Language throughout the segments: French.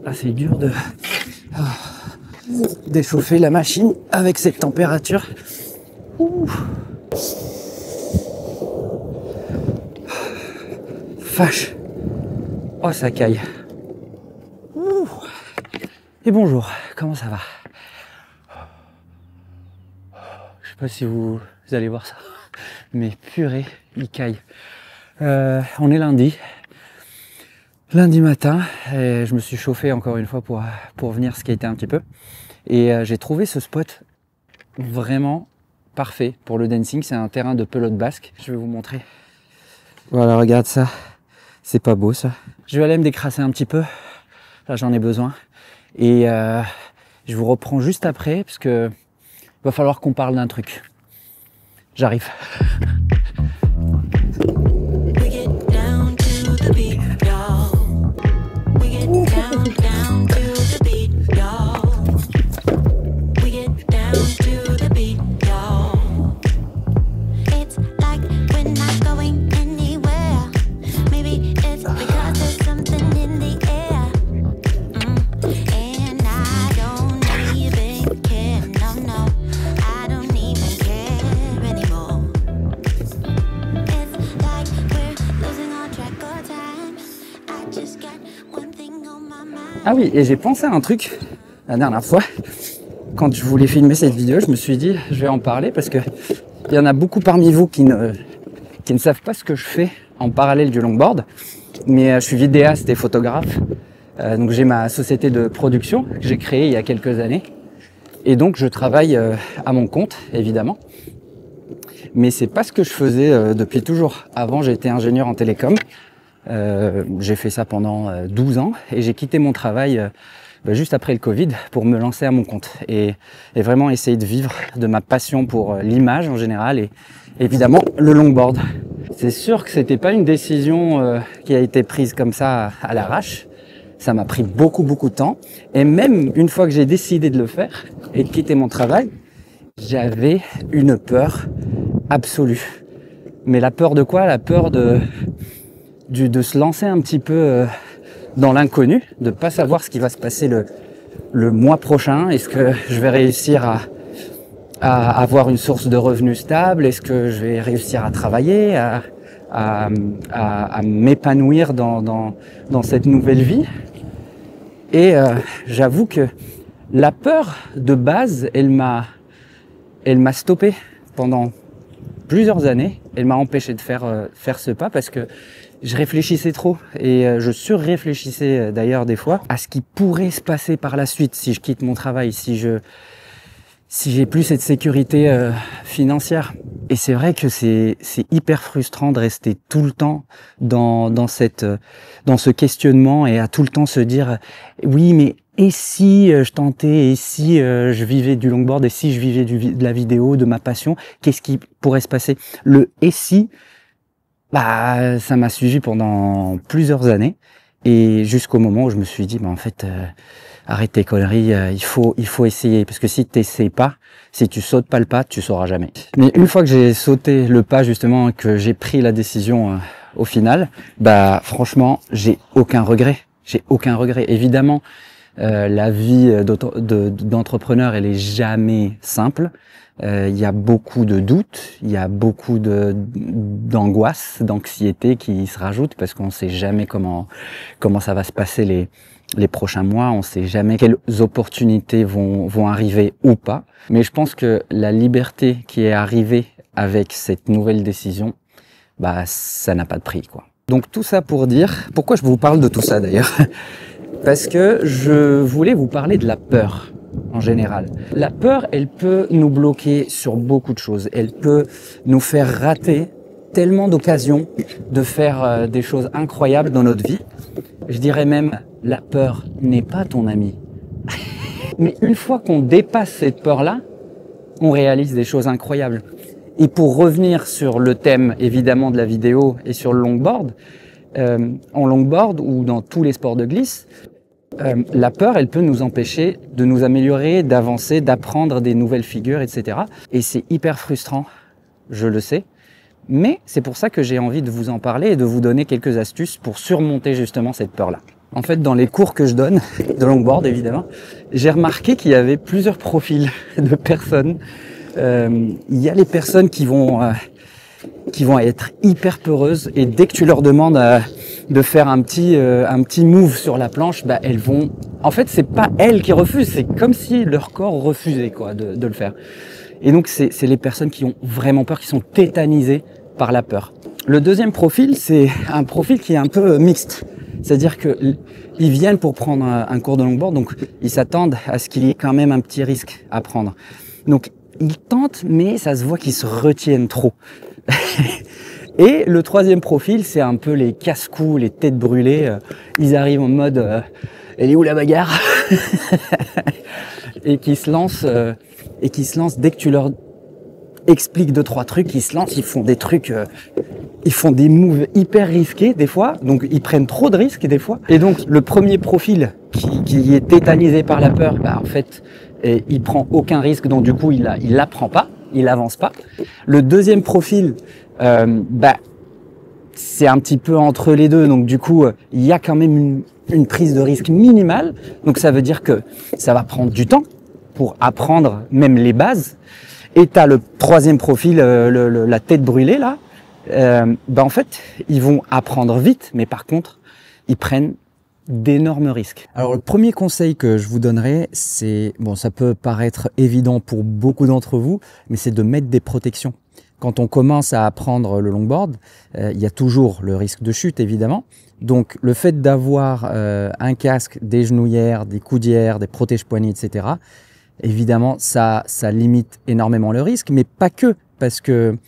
Ah, c'est dur de d'échauffer la machine avec cette température. Ouh. Vache. Oh, ça caille. Ouh. Et bonjour, comment ça va? Je sais pas si vous allez voir ça, mais purée, il caille. On est lundi matin, et je me suis chauffé encore une fois pour venir skater un petit peu. Et j'ai trouvé ce spot vraiment parfait pour le dancing. C'est un terrain de pelote basque. Je vais vous montrer. Voilà, regarde ça. C'est pas beau ça. Je vais aller me décrasser un petit peu. Là, j'en ai besoin. Et je vous reprends juste après parce que il va falloir qu'on parle d'un truc. J'arrive. Ah oui, et j'ai pensé à un truc la dernière fois. Quand je voulais filmer cette vidéo, je me suis dit, je vais en parler parce que il y en a beaucoup parmi vous qui ne savent pas ce que je fais en parallèle du longboard. Mais je suis vidéaste et photographe. Donc j'ai ma société de production que j'ai créée il y a quelques années. Et donc je travaille à mon compte, évidemment. Mais c'est pas ce que je faisais depuis toujours. Avant, j'étais ingénieur en télécom. J'ai fait ça pendant 12 ans et j'ai quitté mon travail juste après le Covid pour me lancer à mon compte et vraiment essayer de vivre de ma passion pour l'image en général et évidemment le longboard. C'est sûr que c'était pas une décision qui a été prise comme ça à l'arrache. Ça m'a pris beaucoup de temps et même une fois que j'ai décidé de le faire et de quitter mon travail, j'avais une peur absolue. Mais la peur de quoi? La peur de se lancer un petit peu dans l'inconnu, de pas savoir ce qui va se passer le mois prochain. Est-ce que je vais réussir à avoir une source de revenus stable? Est-ce que je vais réussir à travailler, à m'épanouir dans cette nouvelle vie? Et j'avoue que la peur de base, elle m'a stoppé pendant plusieurs années. Elle m'a empêché de faire ce pas parce que je réfléchissais trop et je surréfléchissais d'ailleurs des fois à ce qui pourrait se passer par la suite si je quitte mon travail, si j'ai plus cette sécurité financière. Et c'est vrai que c'est hyper frustrant de rester tout le temps dans ce questionnement et à tout le temps se dire oui mais et si je tentais, et si je vivais du longboard, et si je vivais de la vidéo, de ma passion, qu'est-ce qui pourrait se passer? Le et si, bah ça m'a suivi pendant plusieurs années et jusqu'au moment où je me suis dit en fait arrête tes conneries, il faut essayer parce que si tu n'essaies pas, si tu sautes pas le pas, tu sauras jamais. Mais une fois que j'ai sauté le pas justement, que j'ai pris la décision au final, bah franchement j'ai aucun regret. Évidemment, la vie d'entrepreneur elle est jamais simple. Il y a beaucoup de doutes, il y a beaucoup d'angoisse, d'anxiété qui se rajoutent parce qu'on ne sait jamais comment ça va se passer les prochains mois, on ne sait jamais quelles opportunités vont arriver ou pas. Mais je pense que la liberté qui est arrivée avec cette nouvelle décision, bah ça n'a pas de prix, quoi. Donc tout ça pour dire, pourquoi je vous parle de tout ça d'ailleurs? Parce que je voulais vous parler de la peur. En général. La peur, elle peut nous bloquer sur beaucoup de choses. Elle peut nous faire rater tellement d'occasions de faire des choses incroyables dans notre vie. Je dirais même, la peur n'est pas ton ami. Mais une fois qu'on dépasse cette peur-là, on réalise des choses incroyables. Et pour revenir sur le thème, évidemment, de la vidéo et sur le longboard, en longboard ou dans tous les sports de glisse, la peur, elle peut nous empêcher de nous améliorer, d'avancer, d'apprendre des nouvelles figures, etc. Et c'est hyper frustrant, je le sais. Mais c'est pour ça que j'ai envie de vous en parler et de vous donner quelques astuces pour surmonter justement cette peur-là. En fait, dans les cours que je donne, de longboard évidemment, j'ai remarqué qu'il y avait plusieurs profils de personnes. Il y a les personnes qui vont être hyper peureuses et dès que tu leur demandes de faire un petit move sur la planche, bah elles vont. En fait, c'est pas elles qui refusent, c'est comme si leur corps refusait quoi de le faire. Et donc c'est les personnes qui ont vraiment peur, qui sont tétanisées par la peur. Le deuxième profil, c'est un profil qui est un peu mixte. C'est-à-dire qu'ils viennent pour prendre un cours de longboard, donc ils s'attendent à ce qu'il y ait quand même un petit risque à prendre. Donc ils tentent, mais ça se voit qu'ils se retiennent trop. Et le troisième profil, c'est un peu les casse-cous, les têtes brûlées. Ils arrivent en mode elle est où la bagarre? et qui se lancent dès que tu leur expliques 2-3 trucs, ils se lancent, ils font des trucs, ils font des moves hyper risqués des fois, donc ils prennent trop de risques des fois. Et donc le premier profil qui est tétanisé par la peur, bah en fait, il prend aucun risque, donc du coup il l'apprend pas, il avance pas. Le deuxième profil, bah c'est un petit peu entre les deux, donc du coup il y a quand même une prise de risque minimale, donc ça veut dire que ça va prendre du temps pour apprendre même les bases. Et tu as le troisième profil, la tête brûlée là, bah en fait ils vont apprendre vite, mais par contre ils prennent d'énormes risques. Alors le premier conseil que je vous donnerai, c'est, bon ça peut paraître évident pour beaucoup d'entre vous, mais c'est de mettre des protections. Quand on commence à apprendre le longboard, il y a toujours le risque de chute évidemment. Donc le fait d'avoir un casque, des genouillères, des coudières, des protège-poignets, etc., évidemment ça limite énormément le risque, mais pas que, parce que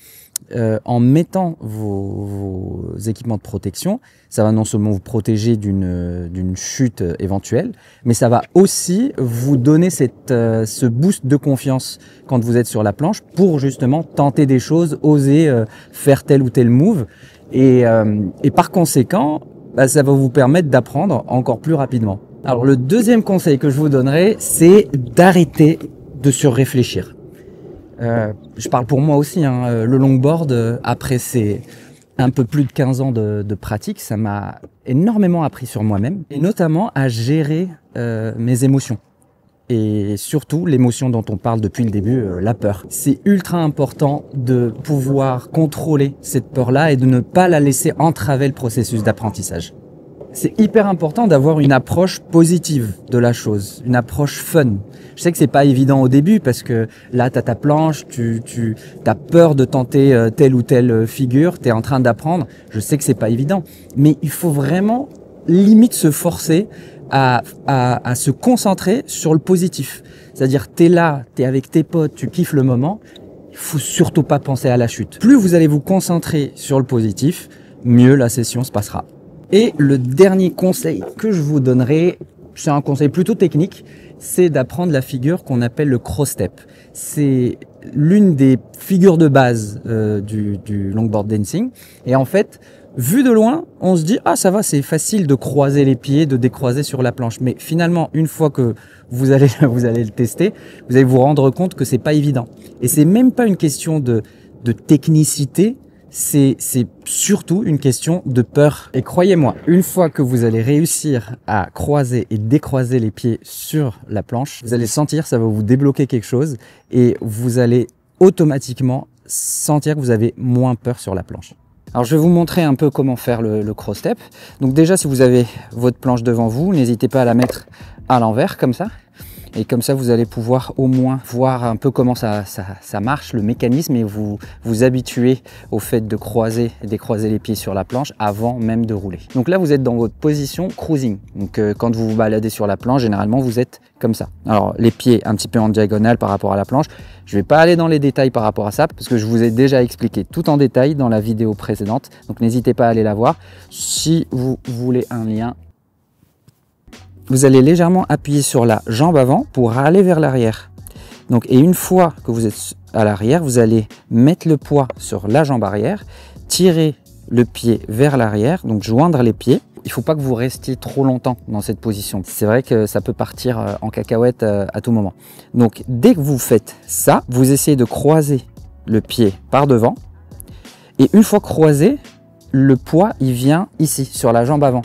en mettant vos équipements de protection, ça va non seulement vous protéger d'une chute éventuelle, mais ça va aussi vous donner ce boost de confiance quand vous êtes sur la planche pour justement tenter des choses, oser faire tel ou tel move. Et par conséquent, bah, ça va vous permettre d'apprendre encore plus rapidement. Alors le deuxième conseil que je vous donnerai, c'est d'arrêter de surréfléchir. Je parle pour moi aussi, hein, le longboard, après c'est un peu plus de 15 ans de pratique, ça m'a énormément appris sur moi-même, et notamment à gérer mes émotions. Et surtout l'émotion dont on parle depuis le début, la peur. C'est ultra important de pouvoir contrôler cette peur-là et de ne pas la laisser entraver le processus d'apprentissage. C'est hyper important d'avoir une approche positive de la chose, une approche fun. Je sais que c'est pas évident au début parce que là, tu as ta planche, tu as peur de tenter telle ou telle figure, tu es en train d'apprendre. Je sais que c'est pas évident, mais il faut vraiment limite se forcer à se concentrer sur le positif. C'est-à-dire, tu es là, tu es avec tes potes, tu kiffes le moment, il faut surtout pas penser à la chute. Plus vous allez vous concentrer sur le positif, mieux la session se passera. Et le dernier conseil que je vous donnerai, c'est un conseil plutôt technique, c'est d'apprendre la figure qu'on appelle le cross step. C'est l'une des figures de base du longboard dancing. Et en fait, vu de loin, on se dit « Ah, ça va, c'est facile de croiser les pieds, de décroiser sur la planche. » Mais finalement, une fois que vous allez le tester, vous allez vous rendre compte que c'est pas évident. Et c'est même pas une question de technicité, c'est surtout une question de peur. Et croyez-moi, une fois que vous allez réussir à croiser et décroiser les pieds sur la planche, vous allez sentir, ça va vous débloquer quelque chose et vous allez automatiquement sentir que vous avez moins peur sur la planche. Alors je vais vous montrer un peu comment faire le cross step. Donc déjà, si vous avez votre planche devant vous, n'hésitez pas à la mettre à l'envers comme ça. Et comme ça, vous allez pouvoir au moins voir un peu comment ça marche, le mécanisme, et vous habituer au fait de croiser et décroiser les pieds sur la planche avant même de rouler. Donc là, vous êtes dans votre position cruising. Donc quand vous vous baladez sur la planche, généralement, vous êtes comme ça. Alors les pieds un petit peu en diagonale par rapport à la planche. Je ne vais pas aller dans les détails par rapport à ça, parce que je vous ai déjà expliqué tout en détail dans la vidéo précédente. Donc n'hésitez pas à aller la voir. Si vous voulez un lien, vous allez légèrement appuyer sur la jambe avant pour aller vers l'arrière. Donc, et une fois que vous êtes à l'arrière, vous allez mettre le poids sur la jambe arrière, tirer le pied vers l'arrière, donc joindre les pieds. Il ne faut pas que vous restiez trop longtemps dans cette position. C'est vrai que ça peut partir en cacahuète à tout moment. Donc dès que vous faites ça, vous essayez de croiser le pied par devant. Et une fois croisé, le poids il vient ici, sur la jambe avant.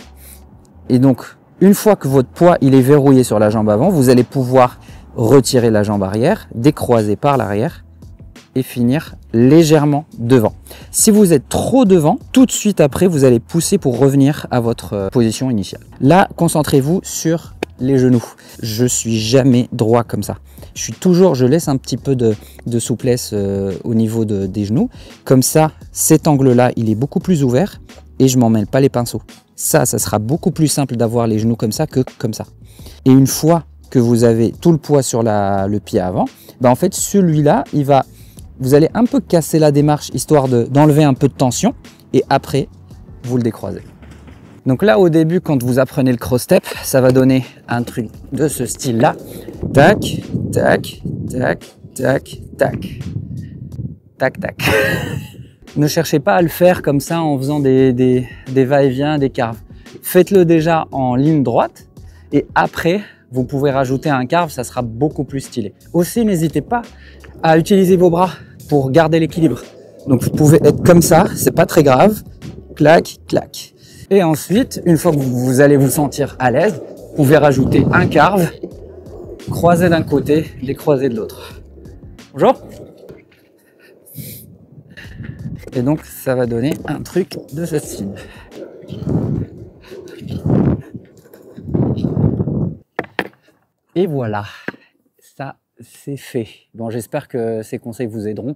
Et donc, Une fois que votre poids il est verrouillé sur la jambe avant, vous allez pouvoir retirer la jambe arrière, décroiser par l'arrière et finir légèrement devant. Si vous êtes trop devant, tout de suite après, vous allez pousser pour revenir à votre position initiale. Là, concentrez-vous sur les genoux. Je suis jamais droit comme ça. Je laisse un petit peu de souplesse au niveau des genoux. Comme ça, cet angle-là, il est beaucoup plus ouvert et je m'en mêle pas les pinceaux. Ça sera beaucoup plus simple d'avoir les genoux comme ça que comme ça. Et une fois que vous avez tout le poids sur le pied avant, ben en fait, celui-là, vous allez un peu casser la démarche histoire d'enlever un peu de tension et après, vous le décroisez. Donc là, au début, quand vous apprenez le cross-step, ça va donner un truc de ce style-là. Tac, tac, tac, tac, tac, tac, tac. Ne cherchez pas à le faire comme ça en faisant des va-et-vient, des carves. Faites-le déjà en ligne droite et après, vous pouvez rajouter un carve, ça sera beaucoup plus stylé. Aussi, n'hésitez pas à utiliser vos bras pour garder l'équilibre. Donc vous pouvez être comme ça, c'est pas très grave. Clac, clac. Et ensuite, une fois que vous allez vous sentir à l'aise, vous pouvez rajouter un carve, croiser d'un côté, décroiser de l'autre. Bonjour. Et donc ça va donner un truc de ce style. Et voilà, ça c'est fait. Bon, j'espère que ces conseils vous aideront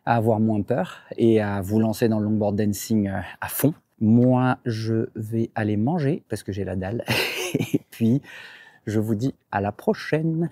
à avoir moins peur et à vous lancer dans le longboard dancing à fond. Moi, je vais aller manger parce que j'ai la dalle. Et puis, je vous dis à la prochaine.